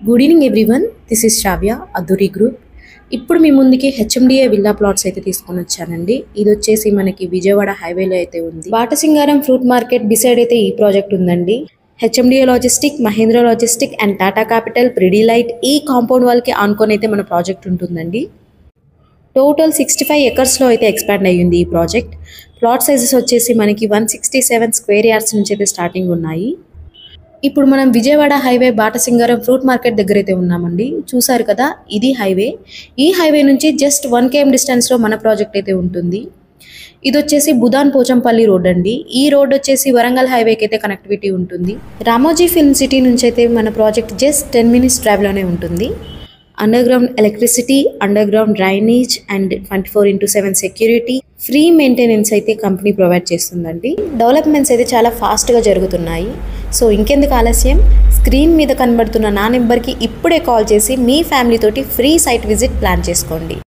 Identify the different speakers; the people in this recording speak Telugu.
Speaker 1: Good evening everyone, this is Shravya Adhuri group. ఇప్పుడు మీ ముందుకి హెచ్ఎండిఏ విల్లా ప్లాట్స్ అయితే తీసుకొని వచ్చానండి. ఇది వచ్చేసి మనకి విజయవాడ హైవేలో అయితే ఉంది. బాటసింగారం ఫ్రూట్ మార్కెట్ బిసైడ్ అయితే ఈ ప్రాజెక్ట్ ఉందండి. HMDA logistic, Mahindra logistic and Tata capital, Pidilite ఈ కాంపౌండ్ వాళ్ళకి ఆనుకొని అయితే మన ప్రాజెక్ట్ ఉంటుందండి. టోటల్ 65 ఎకర్స్లో అయితే ఎక్స్పాండ్ అయ్యింది ఈ ప్రాజెక్ట్. ప్లాట్ సైజెస్ వచ్చేసి మనకి 167 స్క్వేర్ యార్డ్స్ నుంచి అయితే స్టార్టింగ్ ఉన్నాయి. ఇప్పుడు మనం Vijayawada highway Batasingaram fruit market దగ్గర అయితే ఉన్నామండి. చూసారు కదా, ఇది హైవే. ఈ హైవే నుంచి జస్ట్ 1 km డిస్టెన్స్లో మన ప్రాజెక్ట్ అయితే ఉంటుంది. ఇది వచ్చేసి బుధాన్ పోచంపల్లి రోడ్ అండి. ఈ రోడ్ వచ్చేసి వరంగల్ హైవేకి అయితే కనెక్టివిటీ ఉంటుంది. రామోజీ ఫిల్మ్ సిటీ నుంచి అయితే మన ప్రాజెక్ట్ జస్ట్ 10 minutes డ్రైవ్లోనే ఉంటుంది. Under ground electricity, under ground drainage and 24/7 security, free maintenance అయితే కంపెనీ ప్రొవైడ్ చేస్తుందండి. డెవలప్మెంట్స్ అయితే చాలా ఫాస్ట్గా జరుగుతున్నాయి. సో ఇంకెందుకు ఆలస్యం, స్క్రీన్ మీద కనబడుతున్న నా నెంబర్కి ఇప్పుడే కాల్ చేసి మీ ఫ్యామిలీ తోటి ఫ్రీ సైట్ విజిట్ ప్లాన్ చేసుకోండి.